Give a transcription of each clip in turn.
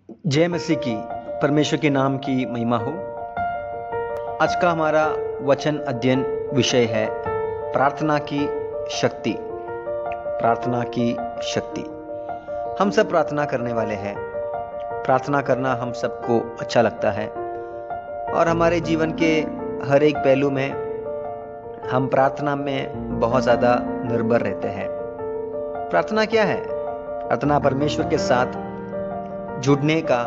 जय मसीह की। परमेश्वर के नाम की महिमा हो। आज का हमारा वचन अध्ययन विषय है प्रार्थना की शक्ति। प्रार्थना की शक्ति। हम सब प्रार्थना करने वाले हैं। प्रार्थना करना हम सबको अच्छा लगता है और हमारे जीवन के हर एक पहलू में हम प्रार्थना में बहुत ज़्यादा निर्भर रहते हैं। प्रार्थना क्या है? प्रार्थना परमेश्वर के साथ जुड़ने का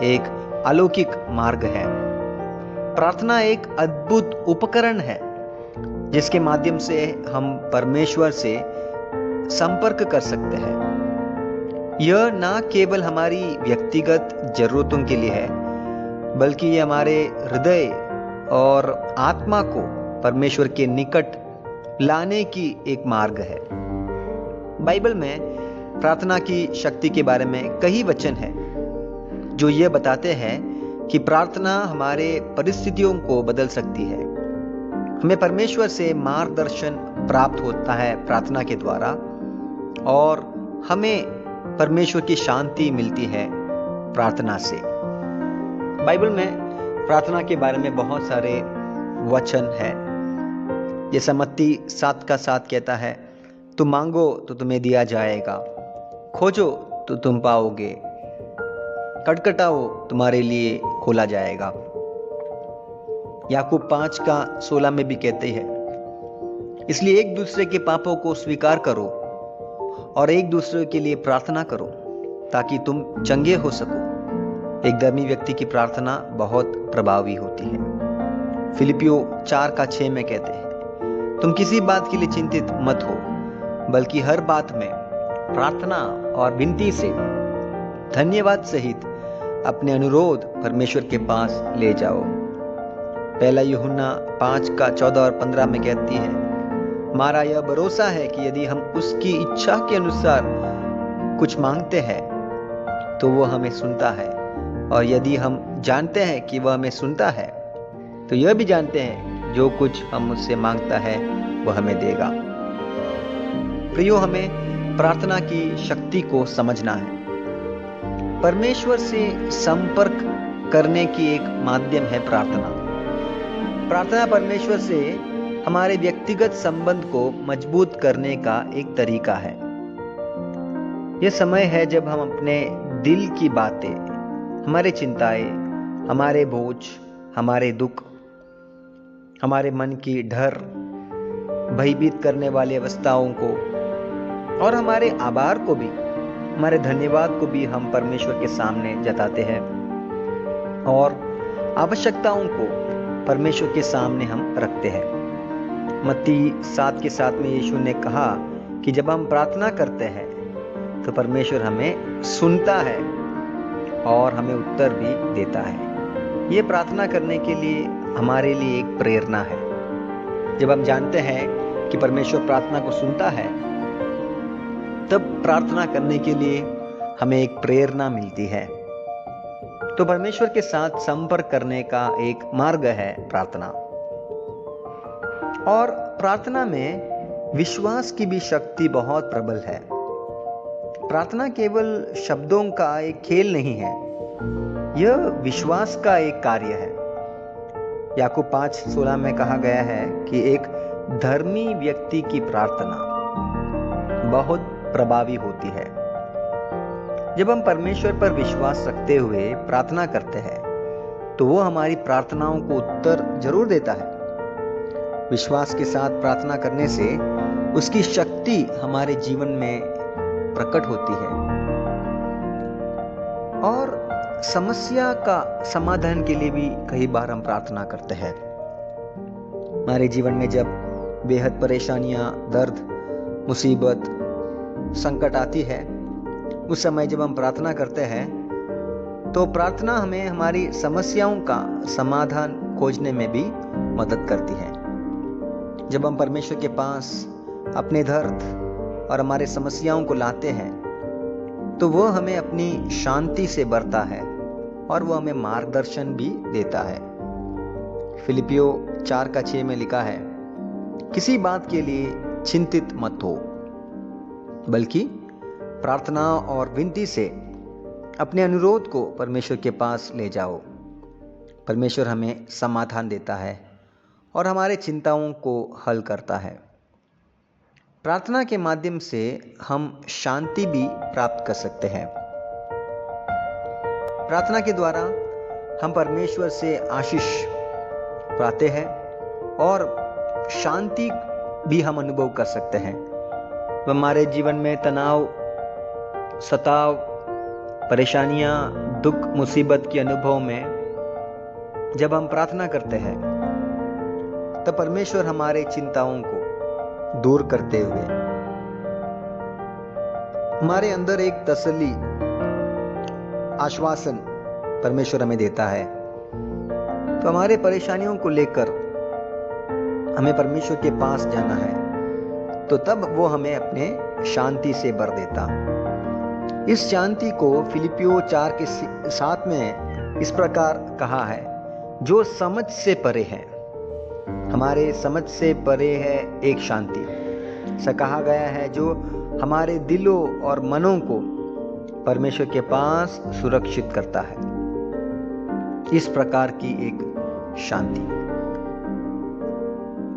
एक अलौकिक मार्ग है। प्रार्थना एक अद्भुत उपकरण है जिसके माध्यम से हम परमेश्वर से संपर्क कर सकते हैं। यह ना केवल हमारी व्यक्तिगत जरूरतों के लिए है, बल्कि यह हमारे हृदय और आत्मा को परमेश्वर के निकट लाने की एक मार्ग है। बाइबल में प्रार्थना की शक्ति के बारे में कई वचन हैं जो यह बताते हैं कि प्रार्थना हमारे परिस्थितियों को बदल सकती है। हमें परमेश्वर से मार्गदर्शन प्राप्त होता है प्रार्थना के द्वारा, और हमें परमेश्वर की शांति मिलती है प्रार्थना से। बाइबल में प्रार्थना के बारे में बहुत सारे वचन हैं। जैसा मत्ती 7:7 कहता है, तुम मांगो तो तुम्हें दिया जाएगा, खोजो तो तुम पाओगे, खटखटाओ तुम्हारे लिए खोला जाएगा। याकूब 5:16 में भी कहते हैं, इसलिए एक दूसरे के पापों को स्वीकार करो और एक दूसरे के लिए प्रार्थना करो ताकि तुम चंगे हो सको। एक धर्मी व्यक्ति की प्रार्थना बहुत प्रभावी होती है। फिलिपियो 4:6 में कहते हैं, तुम किसी बात के लिए चिंतित मत हो, बल्कि हर बात में प्रार्थना और विनती से धन्यवाद सहित अपने अनुरोध परमेश्वर के पास ले जाओ। पहला यूहन्ना 5:14 और 15 में कहती है, हमारा यह भरोसा है कि यदि हम उसकी इच्छा के अनुसार कुछ मांगते हैं तो वो हमें सुनता है, और यदि हम जानते हैं कि वह हमें सुनता है तो यह भी जानते हैं जो कुछ हम उससे मांगता है वह हमें देगा। प्रियो, हमें प्रार्थना की शक्ति को समझना है। परमेश्वर से संपर्क करने की एक माध्यम है प्रार्थना। प्रार्थना परमेश्वर से हमारे व्यक्तिगत संबंध को मजबूत करने का एक तरीका है। यह समय है जब हम अपने दिल की बातें, हमारे चिंताएं, हमारे बोझ, हमारे दुख, हमारे मन की डर, भयभीत करने वाली अवस्थाओं को और हमारे आभार को भी, हमारे धन्यवाद को भी हम परमेश्वर के सामने जताते हैं, और आवश्यकताओं को परमेश्वर के सामने हम रखते हैं। मत्ती 7:7 में यीशु ने कहा कि जब हम प्रार्थना करते हैं तो परमेश्वर हमें सुनता है और हमें उत्तर भी देता है। ये प्रार्थना करने के लिए हमारे लिए एक प्रेरणा है। जब हम जानते हैं कि परमेश्वर प्रार्थना को सुनता है, तब प्रार्थना करने के लिए हमें एक प्रेरणा मिलती है। तो परमेश्वर के साथ संपर्क करने का एक मार्ग है प्रार्थना। और प्रार्थना में विश्वास की भी शक्ति बहुत प्रबल है। प्रार्थना केवल शब्दों का एक खेल नहीं है, यह विश्वास का एक कार्य है। याकूब 5:16 में कहा गया है कि एक धर्मी व्यक्ति की प्रार्थना बहुत प्रभावी होती है। जब हम परमेश्वर पर विश्वास रखते हुए प्रार्थना करते हैं तो वो हमारी प्रार्थनाओं को उत्तर जरूर देता है। विश्वास के साथ प्रार्थना करने से उसकी शक्ति हमारे जीवन में प्रकट होती है, और समस्या का समाधान के लिए भी कई बार हम प्रार्थना करते हैं। हमारे जीवन में जब बेहद परेशानियां, दर्द, मुसीबत, संकट आती है, उस समय जब हम प्रार्थना करते हैं तो प्रार्थना हमें हमारी समस्याओं का समाधान खोजने में भी मदद करती है। जब हम परमेश्वर के पास अपने दर्द और हमारे समस्याओं को लाते हैं तो वह हमें अपनी शांति से भरता है और वह हमें मार्गदर्शन भी देता है। फिलिपियो 4:6 में लिखा है, किसी बात के लिए चिंतित मत हो, बल्कि प्रार्थना और विनती से अपने अनुरोध को परमेश्वर के पास ले जाओ। परमेश्वर हमें समाधान देता है और हमारे चिंताओं को हल करता है। प्रार्थना के माध्यम से हम शांति भी प्राप्त कर सकते हैं। प्रार्थना के द्वारा हम परमेश्वर से आशीष पाते हैं और शांति भी हम अनुभव कर सकते हैं। हमारे जीवन में तनाव, सताव, परेशानियां, दुख, मुसीबत के अनुभव में जब हम प्रार्थना करते हैं तो परमेश्वर हमारे चिंताओं को दूर करते हुए हमारे अंदर एक तसल्ली, आश्वासन परमेश्वर हमें देता है। तो हमारे परेशानियों को लेकर हमें परमेश्वर के पास जाना है, तो तब वो हमें अपने शांति से भर देता। इस शांति को फिलिपियो 4 के 7 में इस प्रकार कहा है, जो समझ से परे है। हमारे समझ से परे है एक शांति। ऐसा कहा गया है जो हमारे दिलों और मनों को परमेश्वर के पास सुरक्षित करता है। इस प्रकार की एक शांति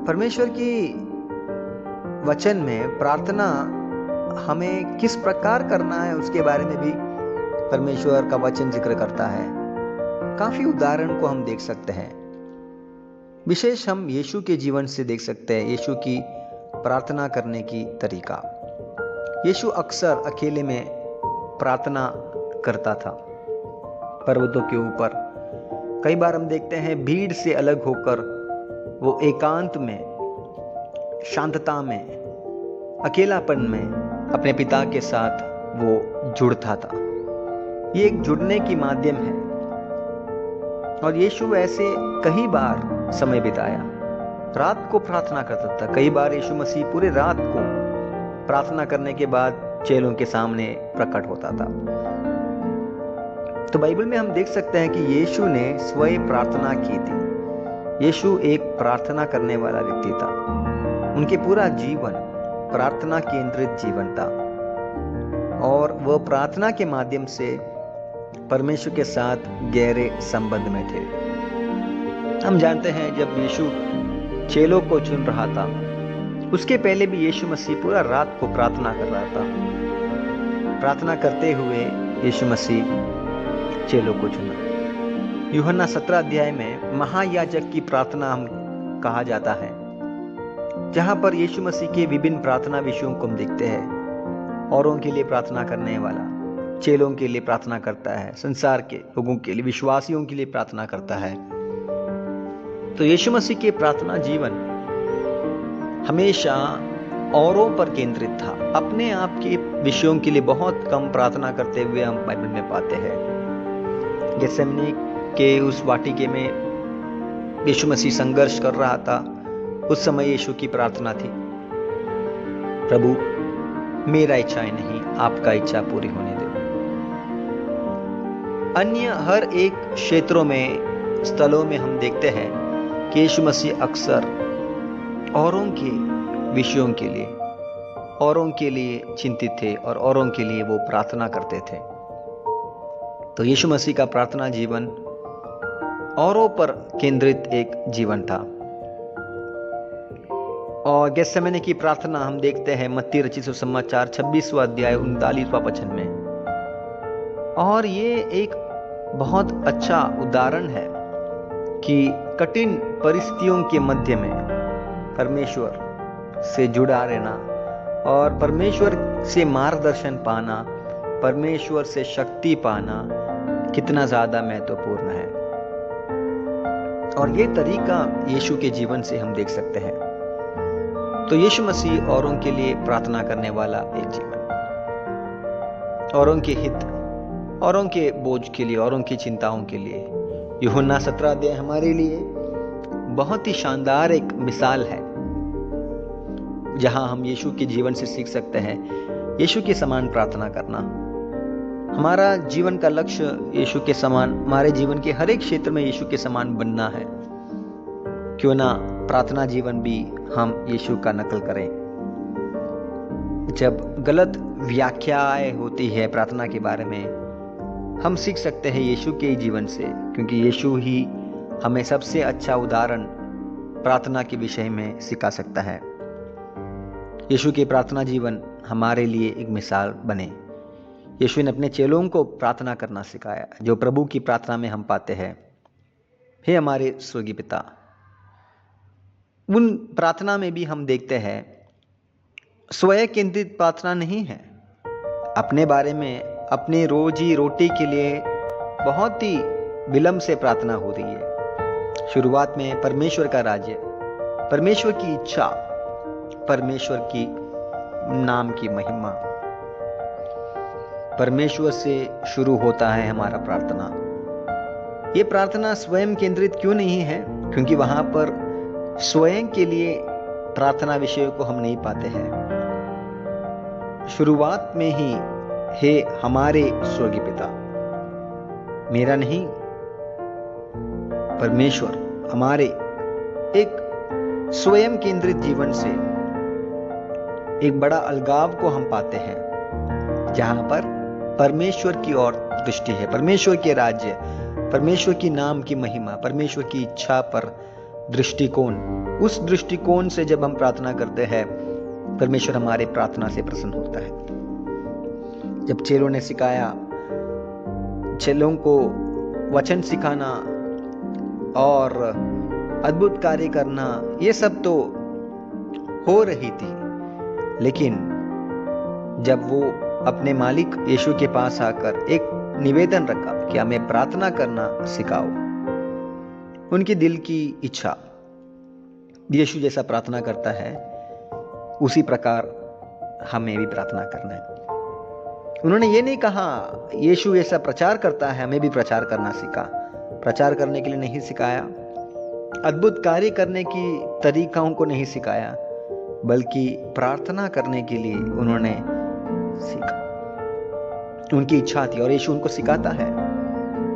परमेश्वर की वचन में प्रार्थना हमें किस प्रकार करना है उसके बारे में भी परमेश्वर का वचन जिक्र करता है। काफी उदाहरण को हम देख सकते हैं। विशेष हम यीशु के जीवन से देख सकते हैं यीशु की प्रार्थना करने की तरीका। यीशु अक्सर अकेले में प्रार्थना करता था, पर्वतों के ऊपर। कई बार हम देखते हैं भीड़ से अलग होकर वो एकांत में, शांतता में, अकेलापन में अपने पिता के साथ वो जुड़ता था। ये एक जुड़ने की माध्यम है और यीशु ऐसे कई बार समय बिताया। रात को प्रार्थना करता था। कई बार यीशु मसीह पूरे रात को प्रार्थना करने के बाद चेलों के सामने प्रकट होता था। तो बाइबल में हम देख सकते हैं कि यीशु ने स्वयं प्रार्थना की थी। यीशु एक प्रार्थना करने वाला व्यक्ति था। उनके पूरा जीवन प्रार्थना केंद्रित जीवन था और वह प्रार्थना के माध्यम से परमेश्वर के साथ गहरे संबंध में थे। हम जानते हैं जब यीशु चेलों को चुन रहा था, उसके पहले भी यीशु मसीह पूरा रात को प्रार्थना कर रहा था। प्रार्थना करते हुए यीशु मसीह चेलों को चुना। यूहन्ना 17 अध्याय में महायाजक की प्रार्थना हम कहा जाता है, जहां पर यीशु मसीह के विभिन्न प्रार्थना विषयों को हम देखते हैं। औरों के लिए प्रार्थना करने वाला, चेलों के लिए प्रार्थना करता है, संसार के लोगों के लिए, विश्वासियों के लिए प्रार्थना करता है। तो यीशु मसीह के प्रार्थना जीवन हमेशा औरों पर केंद्रित था। अपने आप के विषयों के लिए बहुत कम प्रार्थना करते हुए हम बाइबल में पाते हैं। गेत्सेमनी के उस वाटिके में यीशु मसीह संघर्ष कर रहा था। उस समय यीशु की प्रार्थना थी, प्रभु मेरा इच्छाएं नहीं, आपका इच्छा पूरी होने दो। अन्य हर एक क्षेत्रों में, स्थलों में हम देखते हैं कि यीशु मसीह अक्सर औरों के विषयों के लिए, औरों के लिए चिंतित थे और औरों के लिए वो प्रार्थना करते थे। तो यीशु मसीह का प्रार्थना जीवन औरों पर केंद्रित एक जीवन था। और गेत्सेमनी की प्रार्थना हम देखते हैं मत्ती रचित सुसमाचार 26वां अध्याय 39वां वचन में। और ये एक बहुत अच्छा उदाहरण है कि कठिन परिस्थितियों के मध्य में परमेश्वर से जुड़ा रहना और परमेश्वर से मार्गदर्शन पाना, परमेश्वर से शक्ति पाना कितना ज्यादा महत्वपूर्ण है। और ये तरीका यीशु के जीवन से हम देख सकते हैं। तो यीशु मसीह औरों के लिए प्रार्थना करने वाला एक जीवन, औरों के हित, औरों के बोझ के लिए, औरों की चिंताओं के लिए। यूहन्ना 17 अध्याय हमारे लिए बहुत ही शानदार एक मिसाल है, जहां हम यीशु के जीवन से सीख सकते हैं यीशु के समान प्रार्थना करना। हमारा जीवन का लक्ष्य यीशु के समान, हमारे जीवन के हर एक क्षेत्र में यीशु के समान बनना है। क्यों ना प्रार्थना जीवन भी हम यीशु का नकल करें। जब गलत व्याख्याएं होती है प्रार्थना के बारे में, हम सीख सकते हैं यीशु के जीवन से, क्योंकि यीशु ही हमें सबसे अच्छा उदाहरण प्रार्थना के विषय में सिखा सकता है। यीशु के प्रार्थना जीवन हमारे लिए एक मिसाल बने। यीशु ने अपने चेलों को प्रार्थना करना सिखाया, जो प्रभु की प्रार्थना में हम पाते हैं, हे हमारे स्वर्गीय पिता। उन प्रार्थना में भी हम देखते हैं स्वयं केंद्रित प्रार्थना नहीं है। अपने बारे में, अपनी रोजी रोटी के लिए बहुत ही विलंब से प्रार्थना हो रही है। शुरुआत में परमेश्वर का राज्य, परमेश्वर की इच्छा, परमेश्वर की नाम की महिमा, परमेश्वर से शुरू होता है हमारा प्रार्थना। ये प्रार्थना स्वयं केंद्रित क्यों नहीं है? क्योंकि वहां पर स्वयं के लिए प्रार्थना विषयों को हम नहीं पाते हैं। शुरुआत में ही हे हमारे स्वर्गीय पिता, मेरा नहीं, परमेश्वर हमारे एक स्वयं केंद्रित जीवन से एक बड़ा अलगाव को हम पाते हैं, जहां पर परमेश्वर की ओर दृष्टि है, परमेश्वर के राज्य, परमेश्वर की नाम की महिमा, परमेश्वर की इच्छा पर दृष्टिकोण। उस दृष्टिकोण से जब हम प्रार्थना करते हैं, परमेश्वर हमारे प्रार्थना से प्रसन्न होता है। जब चेलों ने सिखाया, चेलों को वचन सिखाना और अद्भुत कार्य करना, ये सब तो हो रही थी, लेकिन जब वो अपने मालिक यीशु के पास आकर एक निवेदन रखा कि हमें प्रार्थना करना सिखाओ, उनकी दिल की इच्छा यीशु जैसा प्रार्थना करता है, उसी प्रकार हमें भी प्रार्थना करना है। उन्होंने ये नहीं कहा यीशु ऐसा प्रचार करता है, हमें भी प्रचार करना सिखा। प्रचार करने के लिए नहीं सिखाया, अद्भुत कार्य करने की तरीकाओं को नहीं सिखाया, बल्कि प्रार्थना करने के लिए उन्होंने सीखा। उनकी इच्छा थी और यीशु उनको सिखाता है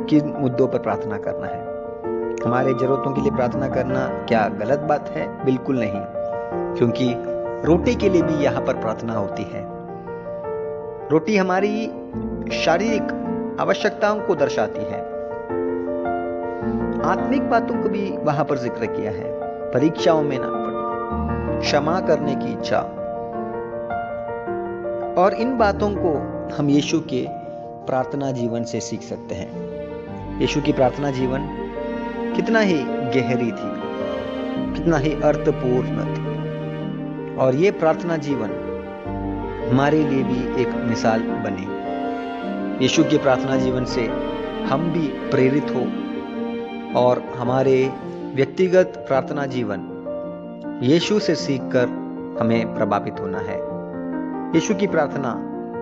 किन मुद्दों पर प्रार्थना करना है। हमारे जरूरतों के लिए प्रार्थना करना क्या गलत बात है? बिल्कुल नहीं, क्योंकि रोटी के लिए भी यहां पर प्रार्थना होती है। रोटी हमारी शारीरिक आवश्यकताओं को दर्शाती है। आत्मिक बातों को भी वहां पर जिक्र किया है। परीक्षाओं में ना पड़े, क्षमा करने की इच्छा, और इन बातों को हम यीशु के प्रार्थना जीवन से सीख सकते हैं। यीशु की प्रार्थना जीवन कितना ही गहरी थी, कितना ही अर्थपूर्ण थी, और ये प्रार्थना जीवन हमारे लिए भी एक मिसाल बने। यीशु के प्रार्थना जीवन से हम भी प्रेरित हो और हमारे व्यक्तिगत प्रार्थना जीवन यीशु से सीखकर हमें प्रभावित होना है। यीशु की प्रार्थना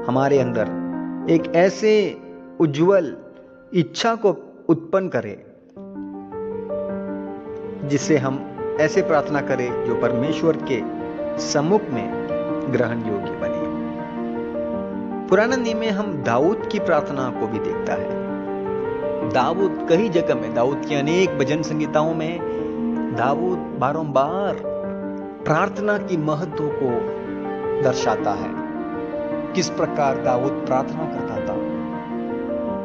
हमारे अंदर एक ऐसे उज्जवल इच्छा को उत्पन्न करे, जिससे हम ऐसे प्रार्थना करें जो परमेश्वर के सम्मुख में ग्रहण योग्य बने। पुराने नियम में हम दाऊद की प्रार्थना को भी देखता है। दाऊद कई जगह में, दाऊद की अनेक भजन संगीताओं में दाऊद बारंबार प्रार्थना की महत्व को दर्शाता है। किस प्रकार दाऊद प्रार्थना करता था,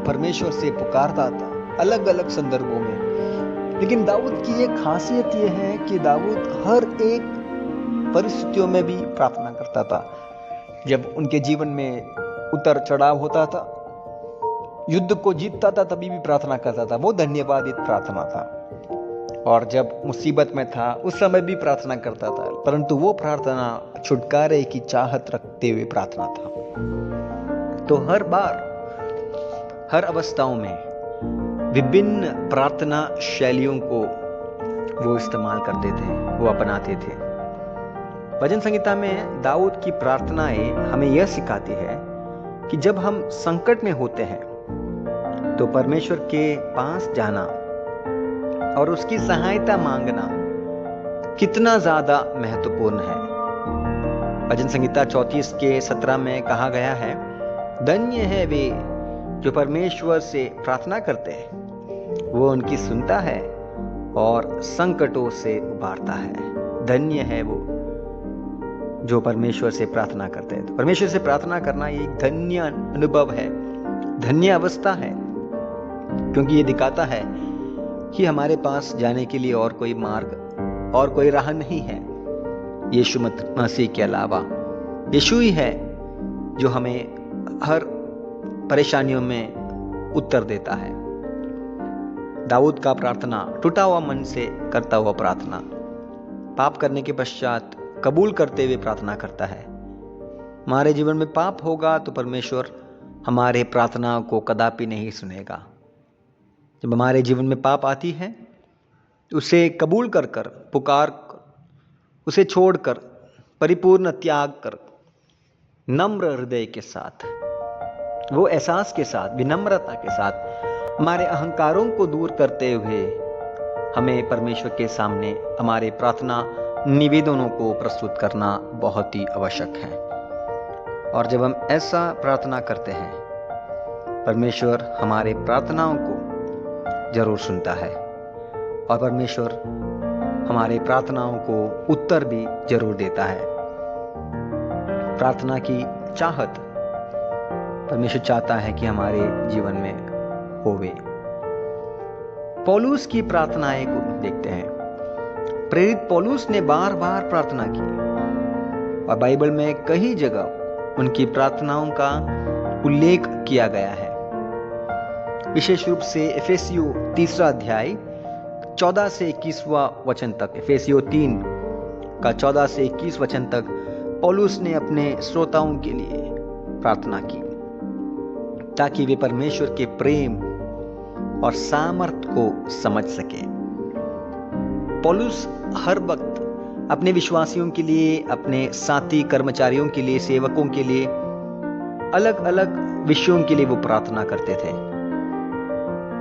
परमेश्वर से पुकारता था अलग अलग संदर्भों में। लेकिन दाऊद की एक खासियत यह है कि दाऊद हर एक परिस्थितियों में भी प्रार्थना करता था। जब उनके जीवन में उतर चढ़ाव होता था, युद्ध को जीतता था, तभी भी प्रार्थना करता था। वो धन्यवादित प्रार्थना था। और जब मुसीबत में था, उस समय भी प्रार्थना करता था, परंतु वो प्रार्थना छुटकारे की चाहत रखते हुए प्रार्थना था। तो हर बार, हर अवस्थाओं में विभिन्न प्रार्थना शैलियों को वो इस्तेमाल करते थे, वो अपनाते थे। भजन संगीता में दाऊद की प्रार्थनाएं हमें यह सिखाती है कि जब हम संकट में होते हैं तो परमेश्वर के पास जाना और उसकी सहायता मांगना कितना ज्यादा महत्वपूर्ण है। भजन संगीता 34 के 17 में कहा गया है, धन्य है वे जो परमेश्वर से प्रार्थना करते हैं, वो उनकी सुनता है और संकटों से उबारता है। धन्य है वो जो परमेश्वर से प्रार्थना करते हैं। तो परमेश्वर से प्रार्थना करना ये एक धन्य अनुभव है, धन्य अवस्था है, क्योंकि ये दिखाता है कि हमारे पास जाने के लिए और कोई मार्ग और कोई राह नहीं है यीशु मसीह के अलावा। यीशु ही है जो हमें हर परेशानियों में उत्तर देता है। दाऊद का प्रार्थना टूटा हुआ मन से करता हुआ प्रार्थना, पाप करने के पश्चात कबूल करते हुए प्रार्थना करता है। हमारे जीवन में पाप होगा तो परमेश्वर हमारे प्रार्थनाओं को कदापि नहीं सुनेगा। जब हमारे जीवन में पाप आती है, उसे कबूल कर कर, पुकार कर, उसे छोड़कर, परिपूर्ण त्याग कर, नम्र हृदय के साथ, वो एहसास के साथ, विनम्रता के साथ हमारे अहंकारों को दूर करते हुए हमें परमेश्वर के सामने हमारे प्रार्थना निवेदनों को प्रस्तुत करना बहुत ही आवश्यक है। और जब हम ऐसा प्रार्थना करते हैं, परमेश्वर हमारे प्रार्थनाओं को जरूर सुनता है और परमेश्वर हमारे प्रार्थनाओं को उत्तर भी जरूर देता है। प्रार्थना की चाहत परमेश्वर चाहता है कि हमारे जीवन में होवे। पौलुस की प्रार्थनाएं को देखते हैं। प्रेरित पौलुस ने बार बार प्रार्थना की और बाइबल में कई जगह उनकी प्रार्थनाओं का उल्लेख किया गया है। विशेष रूप से इफिसियों 3 अध्याय 14 से 21वां वचन तक, इफिसियों 3 का 14 से 21 वचन तक पौलुस ने अपने श्रोताओं के लिए प्रार्थना की ताकि वे परमेश्वर के प्रेम और सामर्थ को समझ सके। पौलुस हर वक्त अपने विश्वासियों के लिए, अपने साथी कर्मचारियों के लिए, सेवकों के लिए, अलग अलग विषयों के लिए वो प्रार्थना करते थे।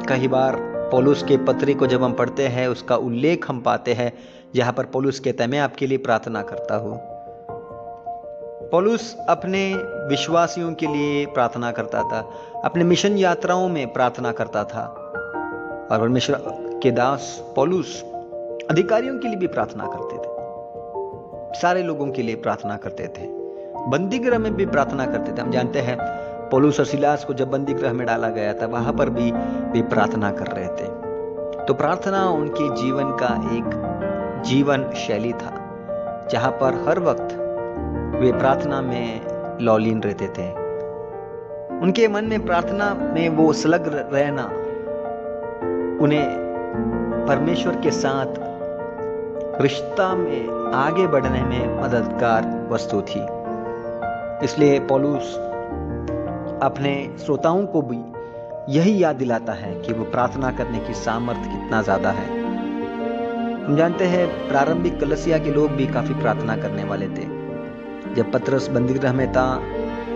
कई बार पौलुस के पत्री को जब हम पढ़ते हैं, उसका उल्लेख हम पाते हैं जहां पर पौलुस कहता है, मैं आपके लिए प्रार्थना करता हूं। पौलुस अपने विश्वासियों के लिए प्रार्थना करता था, अपने मिशन यात्राओं में प्रार्थना करता था और परमेश्वर के दास पौलुस अधिकारियों के लिए भी प्रार्थना करते थे, सारे लोगों के लिए प्रार्थना करते थे, बंदीगृह में भी प्रार्थना करते थे। हम जानते हैं पौलुस और सिलास को जब बंदीगृह में डाला गया था, वहां पर भी वे प्रार्थना कर रहे थे। तो प्रार्थना उनके जीवन का एक जीवन शैली था जहां पर हर वक्त वे प्रार्थना में लौलीन रहते थे। उनके मन में प्रार्थना में वो संलग्न रहना उन्हें परमेश्वर के साथ रिश्ता में आगे बढ़ने में मददगार वस्तु थी। इसलिए पौलुस अपने श्रोताओं को भी यही याद दिलाता है कि वो प्रार्थना करने की सामर्थ्य कितना ज्यादा है। हम जानते हैं प्रारंभिक कलीसिया के लोग भी काफी प्रार्थना करने वाले थे। जब पतरस बंदीगृह में था,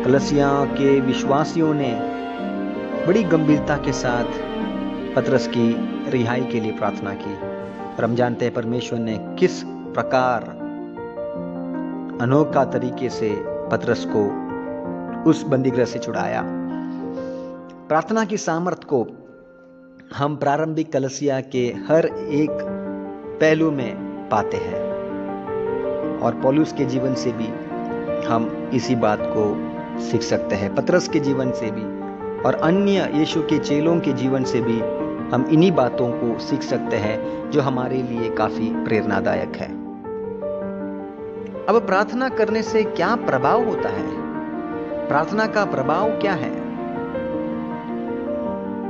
कलीसिया के विश्वासियों ने बड़ी गंभीरता के साथ पतरस की रिहाई के लिए प्रार्थना की और हम जानते हैं परमेश्वर ने किस प्रकार अनोखा तरीके से पतरस को उस बंदीगृह से छुड़ाया। प्रार्थना की सामर्थ्य को हम प्रारंभिक कलीसिया के हर एक पहलू में पाते हैं और पौलुस के जीवन से भी हम इसी बात को सीख सकते हैं, पतरस के जीवन से भी और अन्य यीशु के चेलों के जीवन से भी हम इन्हीं बातों को सीख सकते हैं जो हमारे लिए काफी प्रेरणादायक है। अब प्रार्थना करने से क्या प्रभाव होता है? प्रार्थना का प्रभाव क्या है?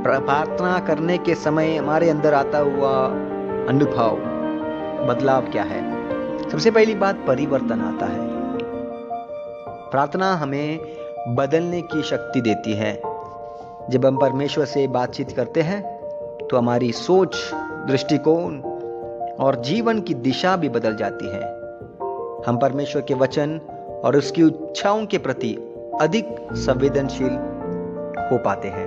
प्रार्थना करने के समय हमारे अंदर आता हुआ अनुभव, बदलाव क्या है? सबसे पहली बात, परिवर्तन आता है। प्रार्थना हमें बदलने की शक्ति देती है। जब हम परमेश्वर से बातचीत करते हैं तो हमारी सोच, दृष्टिकोण और जीवन की दिशा भी बदल जाती है। हम परमेश्वर के वचन और उसकी इच्छाओं के प्रति अधिक संवेदनशील हो पाते हैं।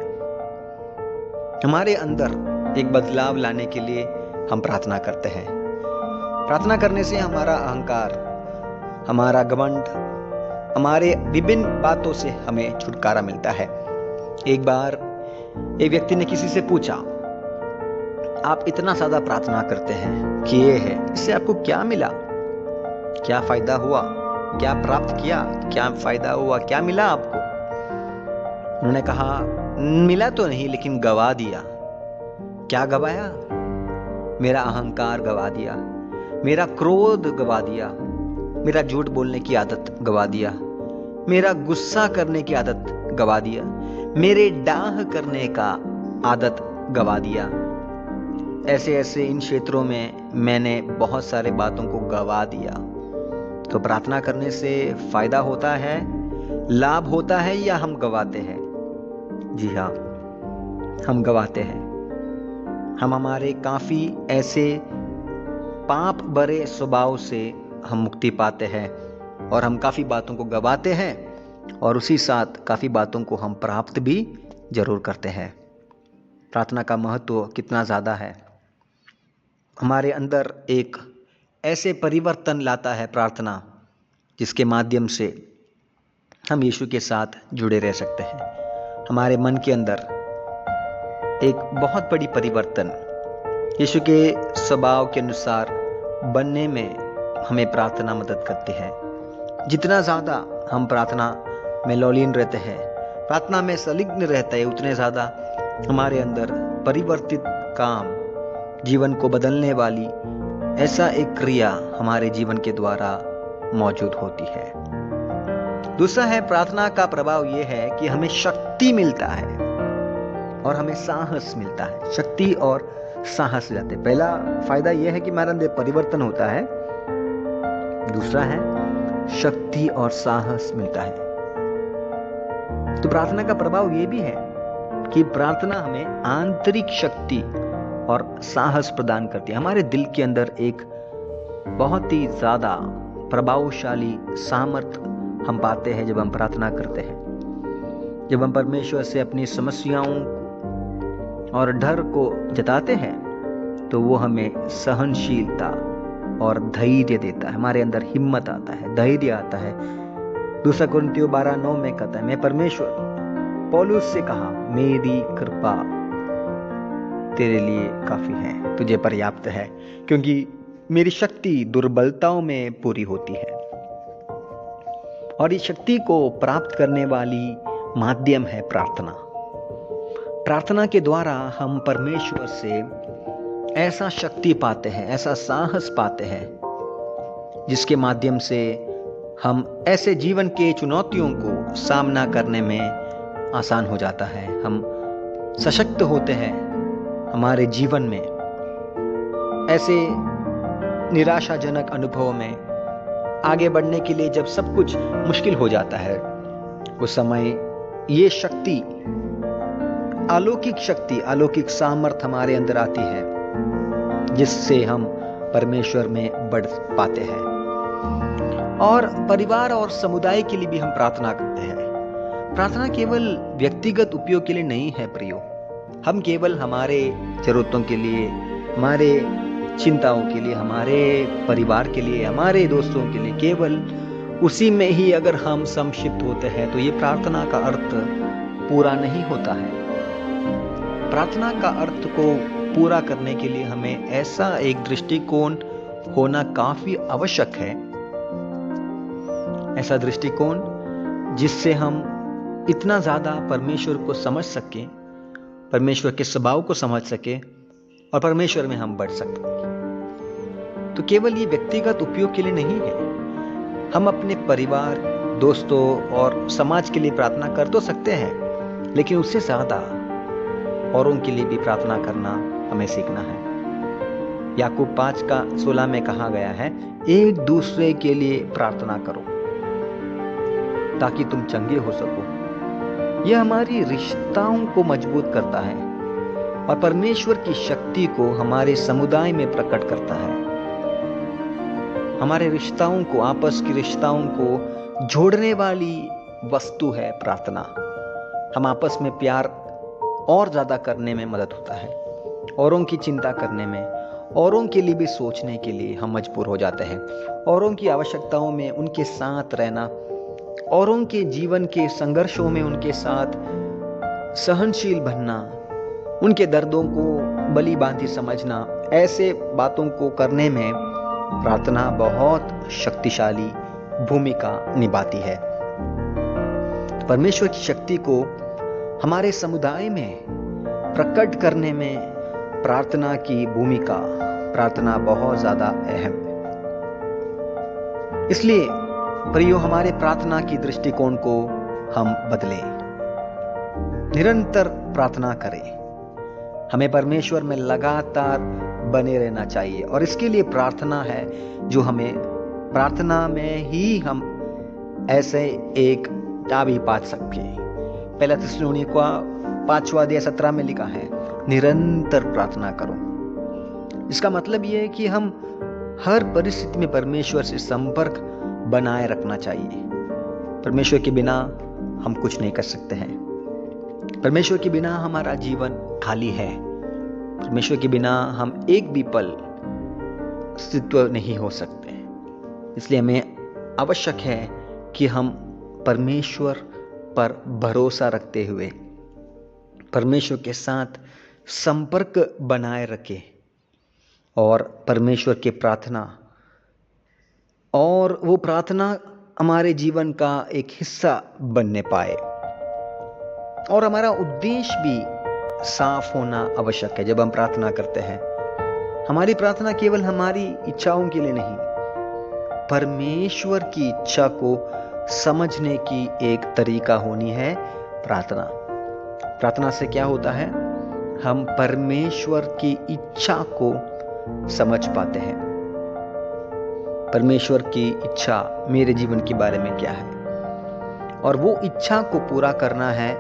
हमारे अंदर एक बदलाव लाने के लिए हम प्रार्थना करते हैं। प्रार्थना करने से हमारा अहंकार, हमारा घमंड, हमारे विभिन्न बातों से हमें छुटकारा मिलता है। एक बार एक व्यक्ति ने किसी से पूछा, आप इतना ज्यादा प्रार्थना करते हैं कि ये है, इससे आपको क्या मिला? क्या फायदा हुआ? क्या प्राप्त किया? क्या फायदा हुआ? क्या मिला आपको? उन्होंने कहा, मिला तो नहीं लेकिन गवा दिया। क्या गवाया? मेरा अहंकार गवा दिया, मेरा क्रोध गवा दिया, मेरा झूठ बोलने की आदत गवा दिया, मेरा गुस्सा करने की आदत गवा दिया, मेरे डाह करने का आदत गवा दिया। ऐसे ऐसे इन क्षेत्रों में मैंने बहुत सारे बातों को गवा दिया। तो प्रार्थना करने से फायदा होता है, लाभ होता है, या हम गवाते हैं? जी हाँ, हम गवाते हैं। हम हमारे काफी ऐसे पाप भरे स्वभाव से हम मुक्ति पाते हैं और हम काफी बातों को गवाते हैं और उसी साथ काफी बातों को हम प्राप्त भी जरूर करते हैं। प्रार्थना का महत्व कितना ज्यादा है। हमारे अंदर एक ऐसे परिवर्तन लाता है प्रार्थना, जिसके माध्यम से हम यीशु के साथ जुड़े रह सकते हैं। हमारे मन के अंदर एक बहुत बड़ी परिवर्तन यीशु के स्वभाव के अनुसार बनने में हमें प्रार्थना मदद करती है। जितना ज़्यादा हम प्रार्थना में लौलीन रहते हैं, प्रार्थना में संलिग्न रहते हैं, उतने ज़्यादा हमारे अंदर परिवर्तित काम, जीवन को बदलने वाली ऐसा एक क्रिया हमारे जीवन के द्वारा मौजूद होती है। दूसरा है, प्रार्थना का प्रभाव यह है कि हमें शक्ति मिलता है और हमें साहस मिलता है। शक्ति और साहस जाते। पहला फायदा यह है कि हमारे अंदर परिवर्तन होता है। दूसरा है, शक्ति और साहस मिलता है। तो प्रार्थना का प्रभाव यह भी है कि प्रार्थना हमें आंतरिक शक्ति और साहस प्रदान करती है। हमारे दिल के अंदर एक बहुत ही ज्यादा प्रभावशाली सामर्थ्य हम पाते हैं जब हम प्रार्थना करते हैं। जब हम परमेश्वर से अपनी समस्याओं और डर को जताते हैं तो वो हमें सहनशीलता और धैर्य देता है। हमारे अंदर हिम्मत आता है, धैर्य आता है। 2 कुरिन्थियों 12:9 में कहता है, मैं परमेश्वर पौलुस से कहा, मेरी कृपा तेरे लिए काफी है, तुझे पर्याप्त है, क्योंकि मेरी शक्ति दुर्बलताओं में पूरी होती है। और इस शक्ति को प्राप्त करने वाली माध्यम है प्रार्थना। प्रार्थना के द्वारा हम परमेश्वर से ऐसा शक्ति पाते हैं, ऐसा साहस पाते हैं, जिसके माध्यम से हम ऐसे जीवन के चुनौतियों को सामना करने में आसान हो जाता है। हम सशक्त होते हैं हमारे जीवन में। ऐसे निराशाजनक अनुभव में आगे बढ़ने के लिए जब सब कुछ मुश्किल हो जाता है, उस समय ये शक्ति, अलौकिक शक्ति, अलौकिक सामर्थ हमारे अंदर आती है, जिससे हम परमेश्वर में बढ़ पाते हैं। और परिवार और समुदाय के लिए भी हम प्रार्थना करते हैं। प्रार्थना केवल व्यक्तिगत उपयोग के लिए नहीं है प्रियो। हम केवल हमारे जरूरतों के लिए, हमारे चिंताओं के लिए, हमारे परिवार के लिए, हमारे दोस्तों के लिए, केवल उसी में ही अगर हम संक्षिप्त होते हैं तो ये प्रार्थना का अर्थ पूरा नहीं होता है। प्रार्थना का अर्थ को पूरा करने के लिए हमें ऐसा एक दृष्टिकोण होना काफी आवश्यक है। ऐसा दृष्टिकोण जिससे हम इतना ज्यादा परमेश्वर को समझ सकें, परमेश्वर के स्वभाव को समझ सकें और परमेश्वर में हम बढ़ सकें। तो केवल ये व्यक्तिगत उपयोग के लिए नहीं है। हम अपने परिवार, दोस्तों और समाज के लिए प्रार्थना कर तो सकते हैं, लेकिन उससे ज्यादा औरों के लिए भी प्रार्थना करना हमें सीखना है। याकूब 5:16 में कहा गया है, एक दूसरे के लिए प्रार्थना करो ताकि तुम चंगे हो सको। यह हमारी रिश्ताओं को मजबूत करता है और परमेश्वर की शक्ति को हमारे समुदाय में प्रकट करता है। हमारे रिश्ताओं को, आपस की रिश्ताओं को जोड़ने वाली वस्तु है प्रार्थना। हम आपस में प्यार और ज्यादा करने में मदद होता है। औरों की चिंता करने में, औरों के लिए भी सोचने के लिए हम मजबूर हो जाते हैं। औरों की आवश्यकताओं में उनके साथ रहना, औरों के जीवन के संघर्षों में उनके साथ सहनशील बनना, उनके दर्दों को भली भांति समझना, ऐसे बातों को करने में प्रार्थना बहुत शक्तिशाली भूमिका निभाती है। परमेश्वर की शक्ति को हमारे समुदाय में प्रकट करने में प्रार्थना की भूमिका, प्रार्थना बहुत ज्यादा अहम है। इसलिए प्रियो, हमारे प्रार्थना की दृष्टिकोण को हम बदलें, निरंतर प्रार्थना करें। हमें परमेश्वर में लगातार बने रहना चाहिए और इसके लिए प्रार्थना है जो हमें प्रार्थना में ही हम ऐसे एक चाबी पा सके। पहला थिस्सलुनीका 5:17 में लिखा है, निरंतर प्रार्थना करो। इसका मतलब यह है कि हम हर परिस्थिति में परमेश्वर से संपर्क बनाए रखना चाहिए। परमेश्वर के बिना हम कुछ नहीं कर सकते हैं। परमेश्वर के बिना हमारा जीवन खाली है। परमेश्वर के बिना हम एक भी पल अस्तित्व नहीं हो सकते। इसलिए हमें आवश्यक है कि हम परमेश्वर पर भरोसा रखते हुए परमेश्वर के साथ संपर्क बनाए रखें और परमेश्वर के प्रार्थना, और वो प्रार्थना हमारे जीवन का एक हिस्सा बनने पाए। और हमारा उद्देश्य भी साफ होना आवश्यक है। जब हम प्रार्थना करते हैं, हमारी प्रार्थना केवल हमारी इच्छाओं के लिए नहीं, परमेश्वर की इच्छा को समझने की एक तरीका होनी है प्रार्थना। प्रार्थना से क्या होता है? हम परमेश्वर की इच्छा को समझ पाते हैं। परमेश्वर की इच्छा मेरे जीवन के बारे में क्या है, और वो इच्छा को पूरा करना है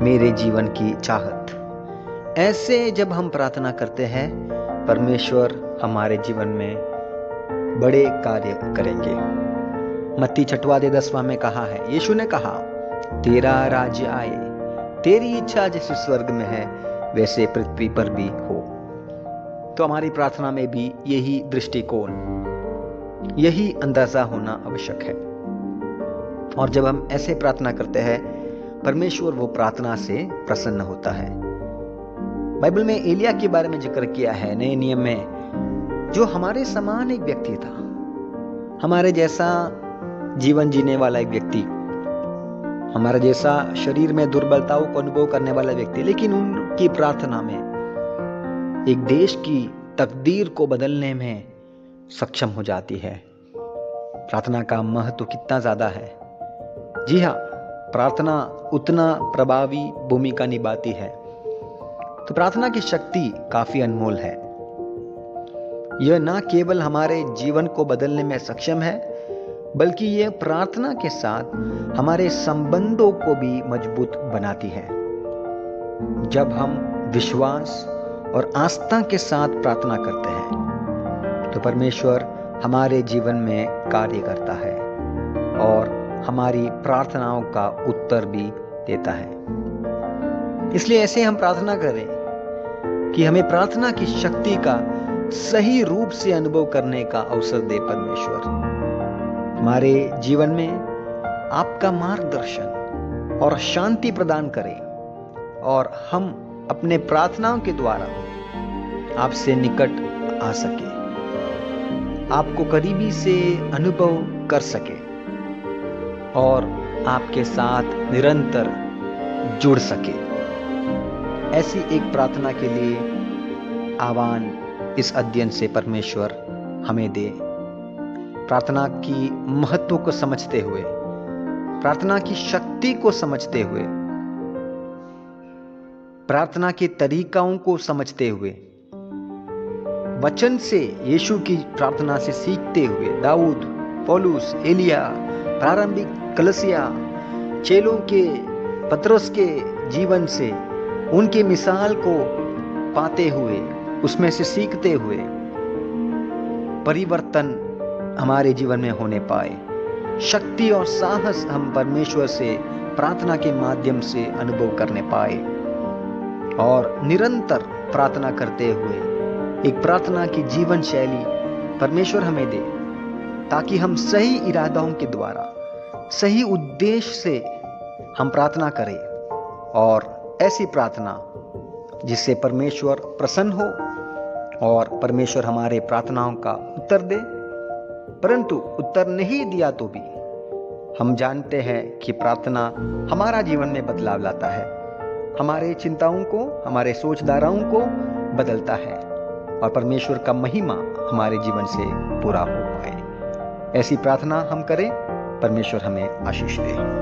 मेरे जीवन की चाहत। ऐसे जब हम प्रार्थना करते हैं, परमेश्वर हमारे जीवन में बड़े कार्य करेंगे। मत्ती 6:10 में कहा है, यीशु ने कहा, तेरा राज्य आए, तेरी इच्छा जैसे स्वर्ग में है वैसे पृथ्वी पर भी हो। तो हमारी प्रार्थना में भी यही दृष्टिकोण, यही अंदाजा होना आवश्यक है। और जब हम ऐसे प्रार्थना करते हैं, परमेश्वर वो प्रार्थना से प्रसन्न होता है। बाइबल में एलिया के बारे में जिक्र किया है नए नियम में, जो हमारे समान एक व्यक्ति था, हमारे जैसा जीवन जीने वाला एक व्यक्ति, हमारे जैसा शरीर में दुर्बलताओं को अनुभव करने वाला व्यक्ति, लेकिन उनकी प्रार्थना में एक देश की तकदीर को बदलने में सक्षम हो जाती है। प्रार्थना का महत्व कितना ज्यादा है। जी हाँ, प्रार्थना उतना प्रभावी भूमिका निभाती है। तो प्रार्थना की शक्ति काफी अनमोल है। यह न केवल हमारे जीवन को बदलने में सक्षम है, बल्कि यह प्रार्थना के साथ हमारे संबंधों को भी मजबूत बनाती है। जब हम विश्वास और आस्था के साथ प्रार्थना करते हैं, तो परमेश्वर हमारे जीवन में कार्य करता है और हमारी प्रार्थनाओं का उत्तर भी देता है। इसलिए ऐसे हम प्रार्थना करें कि हमें प्रार्थना की शक्ति का सही रूप से अनुभव करने का अवसर दे परमेश्वर। हमारे जीवन में आपका मार्गदर्शन और शांति प्रदान करें और हम अपने प्रार्थनाओं के द्वारा आपसे निकट आ सके, आपको करीबी से अनुभव कर सके और आपके साथ निरंतर जुड़ सके। ऐसी एक प्रार्थना के लिए आह्वान इस अध्ययन से परमेश्वर हमें दे। प्रार्थना की महत्व को समझते हुए, प्रार्थना की शक्ति को समझते हुए, प्रार्थना के तरीकाओं को समझते हुए, वचन से यीशु की प्रार्थना से सीखते हुए, दाऊद, पौलुस, एलिया, प्रारंभिक कलीसिया, चेलों के, पतरस के जीवन से उनकी मिसाल को पाते हुए, उसमें से सीखते हुए परिवर्तन हमारे जीवन में होने पाए। शक्ति और साहस हम परमेश्वर से प्रार्थना के माध्यम से अनुभव करने पाए और निरंतर प्रार्थना करते हुए एक प्रार्थना की जीवन शैली परमेश्वर हमें दे, ताकि हम सही इरादाओं के द्वारा, सही उद्देश्य से हम प्रार्थना करें और ऐसी प्रार्थना जिससे परमेश्वर प्रसन्न हो और परमेश्वर हमारे प्रार्थनाओं का उत्तर दे। परंतु उत्तर नहीं दिया तो भी हम जानते हैं कि प्रार्थना हमारा जीवन में बदलाव लाता है। हमारे चिंताओं को, हमारे सोच धाराओं को बदलता है और परमेश्वर का महिमा हमारे जीवन से पूरा हो पाए। ऐसी प्रार्थना हम करें। परमेश्वर हमें आशीष दे।